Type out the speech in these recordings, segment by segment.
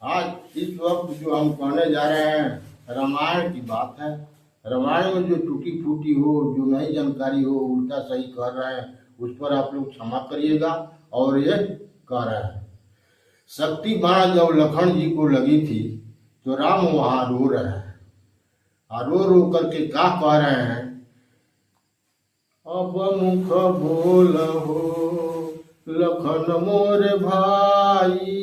आज इस वक्त जो हम कहने जा रहे हैं रामायण की बात है। रामायण में जो टूटी फूटी हो, जो नई जानकारी हो, उल्टा सही कर रहे हैं, उस पर आप लोग क्षमा करिएगा। और ये कह रहे हैं, शक्ति बाण जब लखन जी को लगी थी तो राम वहां रो रहे हैं। और रो रो करके क्या कह रहे हैं, अब मुख बोल हो लखन मोर भाई,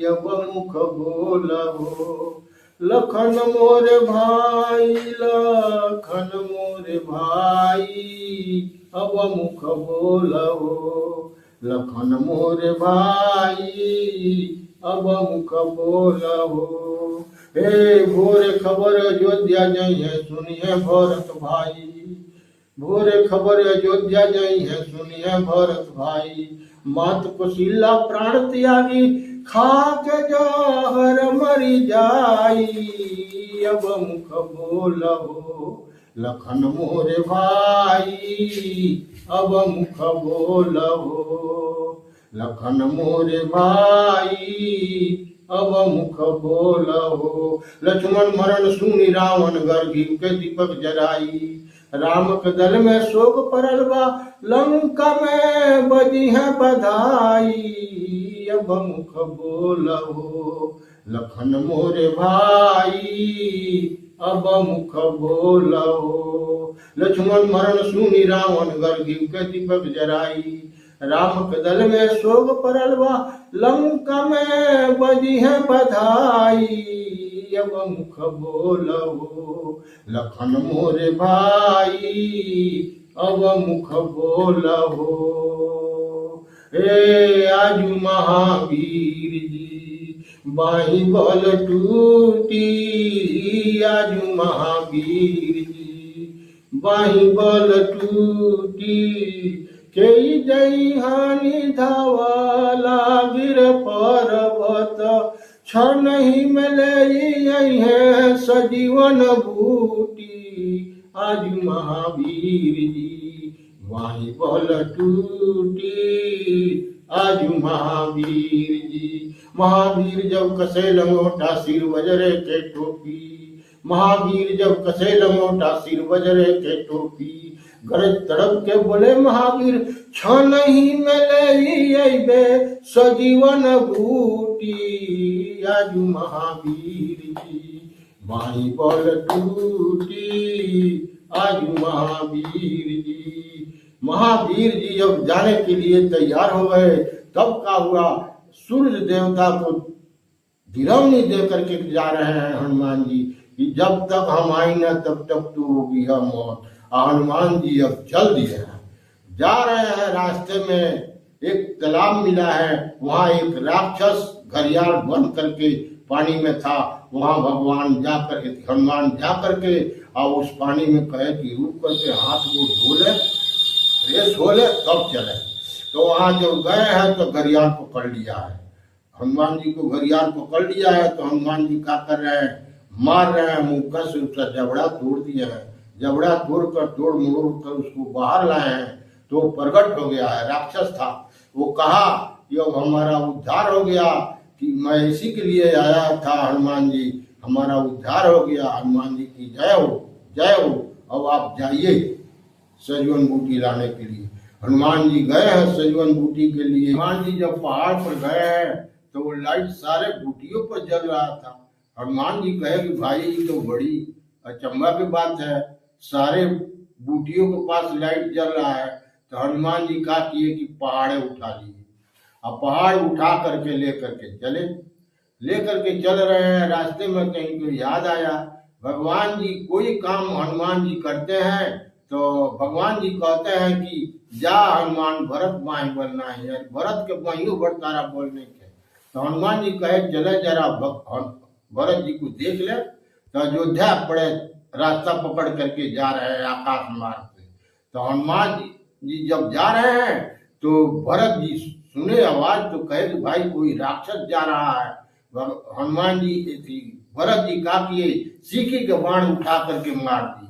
अब मुख बोल हो लखन मोर भाई, लखन मोर भाई, अब मुख बोल हो लखन मोर भाई, अब मुख बोल हो। हे भोर खबर अयोध्या जइहे सुनिए भरत भाई, भोरे खबर अयोध्या जई है सुनिए भरत भाई, मात कुशीला प्राण त्यागी खाके जहर मरी जाई, अब मुख बोल हो लखन मोरे भाई, अब मुख बोल हो लखन मोरे भाई, अब मुख बोल हो। लक्ष्मण मरण सुनि रावण गर्गी के दीपक जराई, राम के दल में शोक परल बा लंका में बजी है बधाई, अब मुख बोल हो लखन मोरे भाई, अब मुख बोल हो। लक्ष्मण मरण सुनि रावण गर्गी के दीपक जराई, राम के दल में शोक परल बा लंका में बजी है बधाई, अब मुख बोल हो लखन मोरे भाई, अब मुख बोल हो। हे आजू महावीर जी बाही बल टूटी, आजू महावीर जी बाही बल टूटी, कई जई हानि धावाला गिर पर्वत, क्षण ही मिले है सजीवन बूटी, आज महावीर जी वाही बल टूटी, आज महावीर जी। महावीर जब कसे लंगोटा सिर वजरे के टोपी, महावीर जब कसे लंगोटा सिर वजरे के टोपी, गरज तड़प के बोले महावीर क्षण ही मिले बे सजीवन बूटी, आज महावीर जी बाही बल टूटी, आज महावीर जी। महावीर जी जब जाने के लिए तैयार हो गए तब क्या हुआ, सूर्य देवता को गिरवनी दे करके जा रहे हैं हनुमान जी कि जब तक हम आई न तब तक तो होगी हम मौत। हनुमान जी अब चल दिए हैं, जा रहे हैं, रास्ते में एक तालाब मिला है, वहां एक राक्षस घड़ियाल बन करके पानी में था, वहां भगवान जा करके हनुमान जा करके और उस पानी में कहे कि रुक करके हाथ को धो ले, फ्रेश हो ले तब चले। तो वहां जब गए हैं तो घड़ियाल पकड़ लिया है, हनुमान जी को घड़ियाल पकड़ लिया है। तो हनुमान जी क्या कर रहे हैं, मार रहे हैं, मुक्का से उसका जबड़ा तोड़ दिया है, जबड़ा तोड़कर तोड़ मोड़ कर उसको बाहर लाए हैं तो प्रकट हो गया है, राक्षस था। वो कहा कि अब हमारा उद्धार हो गया, कि मैं इसी के लिए आया था हनुमान जी, हमारा उद्धार हो गया, हनुमान जी की जय हो जय हो। अब आप जाइए सजवन बूटी लाने के लिए। हनुमान जी गए हैं सजवन बूटी के लिए। हनुमान जी जब पहाड़ पर गए हैं तो वो लाइट सारे बूटियों पर जल रहा था। हनुमान जी कहे कि भाई ये तो बड़ी अचंभा की बात है, सारे बूटियों के पास लाइट जल रहा है। तो हनुमान जी क्या किए कि पहाड़े उठा लिए, अब पहाड़ उठा करके लेकर के चल रहे हैं। रास्ते में कहीं को याद आया, भगवान जी कोई काम हनुमान जी करते हैं तो भगवान जी कहते हैं कि जा हनुमान भरत माही बोलना है, भरत के माहियों भर तारा बोलने के। तो हनुमान जी कहे चले जरा भरत जी को देख ले। तो अयोध्या पड़े रास्ता पकड़ करके जा रहे हैं आकाश मार्ग से। तो हनुमान जी जब जा रहे हैं तो भरत जी सुने आवाज तो कहे कि भाई कोई राक्षस जा रहा है। हनुमान जी भरत जी का किए सीखी के बाण उठा करके मार दिए।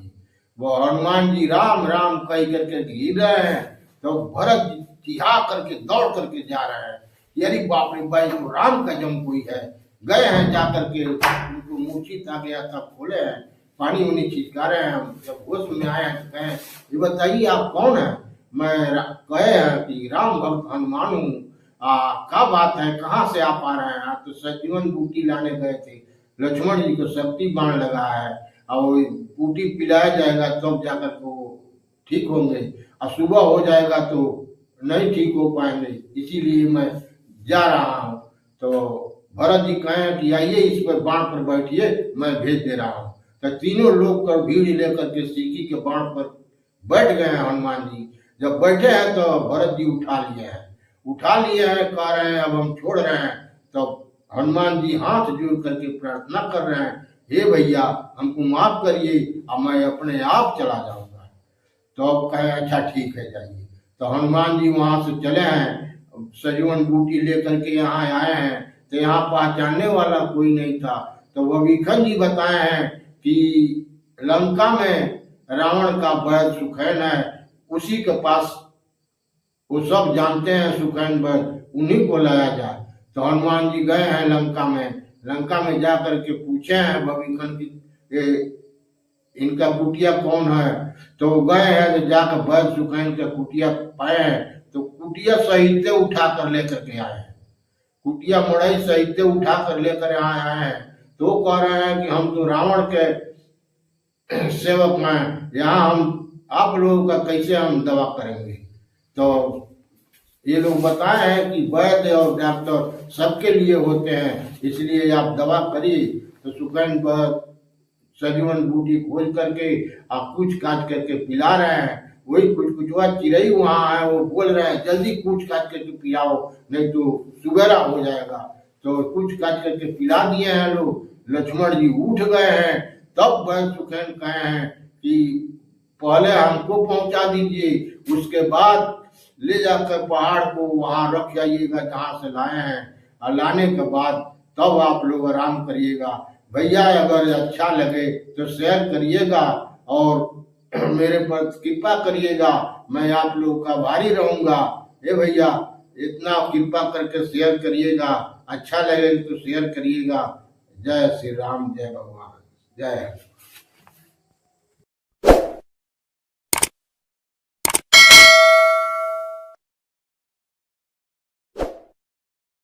वो हनुमान जी राम राम कह करके गिर रहे हैं तो भरत जी चिहा करके दौड़ करके जा रहे हैं, यानी बाप रे भाई तो राम का जम कोई है, गए हैं जाकर के, उनको मूर्छित आ गया था, खोले हैं, पानी उनी छिटका रहे हैं। जब होश में आए हैं तो कहें ये बताइए आप कौन है? मैं कहे हैं कि राम भक्त हनुमान हूँ। क्या बात है, कहाँ से आप आ रहे हैं? तो संजीवन बूटी लाने गए थे, लक्ष्मण जी को शक्ति बाण लगा है और वो बूटी पिलाया जाएगा तब तो जाकर को ठीक होंगे, और सुबह हो जाएगा तो नहीं ठीक हो पाएंगे, इसीलिए मैं जा रहा हूँ। तो भरत जी कहें कि आइए इस पर बाण पर बैठिए, मैं भेज दे रहा हूँ। तो तीनों लोग कर भीड़ लेकर के सीकी के बाण पर बैठ गए हैं हनुमान जी। जब बैठे हैं तो भरत जी उठा लिए हैं, कह रहे हैं अब हम छोड़ रहे हैं। तो हनुमान जी हाथ जोड़ करके प्रार्थना कर रहे हैं, हे भैया हमको माफ करिए और मैं अपने आप चला जाऊंगा। तो अब कहे अच्छा ठीक है जाइए। तो हनुमान जी वहां से चले हैं, सजीवन बूटी लेकर के यहाँ आए हैं। तो यहाँ पहचानने वाला कोई नहीं था। तो विभीषण जी बताए हैं कि लंका में रावण का बैल सुखैन है, उसी के पास वो सब जानते हैं, सुखैन बैल उन्हीं को लाया जाए। तो हनुमान जी गए हैं लंका में जा करके पूछे हैं विभीषण की इनका कुटिया कौन है। तो गए हैं तो जाकर बैल सुखैन का कुटिया पाए हैं। तो कुटिया सहित उठा कर लेकर के आए हैं, कुटिया मड़ई सहित उठा कर लेकर आए हैं। तो कह रहे हैं कि हम तो रावण के सेवक हैं, यहाँ हम आप लोगों का कैसे हम दवा करेंगे? तो ये लोग बताए हैं कि वैद्य और डॉक्टर सबके लिए होते हैं, इसलिए आप दवा करिए। तो सुखैन सजीवन बूटी खोज करके आप कुछ काट करके पिला रहे हैं। वही कुछ चिड़ई वहां है, वो बोल रहे हैं जल्दी कुछ काट करके पिलाओ नहीं तो सुबेरा हो जाएगा। तो कुछ काट करके पिला दिए हैं लोग। लक्ष्मण जी उठ गए हैं। तब वह सुखैन कहे हैं कि पहले हमको पहुंचा दीजिए, उसके बाद ले जाकर पहाड़ को वहां रख जाइएगा जहां से लाए हैं, और लाने के बाद तब आप लोग आराम करिएगा। भैया अगर अच्छा लगे तो शेयर करिएगा और मेरे पर कृपा करिएगा, मैं आप लोग का भारी रहूंगा। हे भैया इतना कृपा करके शेयर करिएगा, अच्छा लगे तो शेयर करिएगा। जय श्री राम, जय भगवान, जय।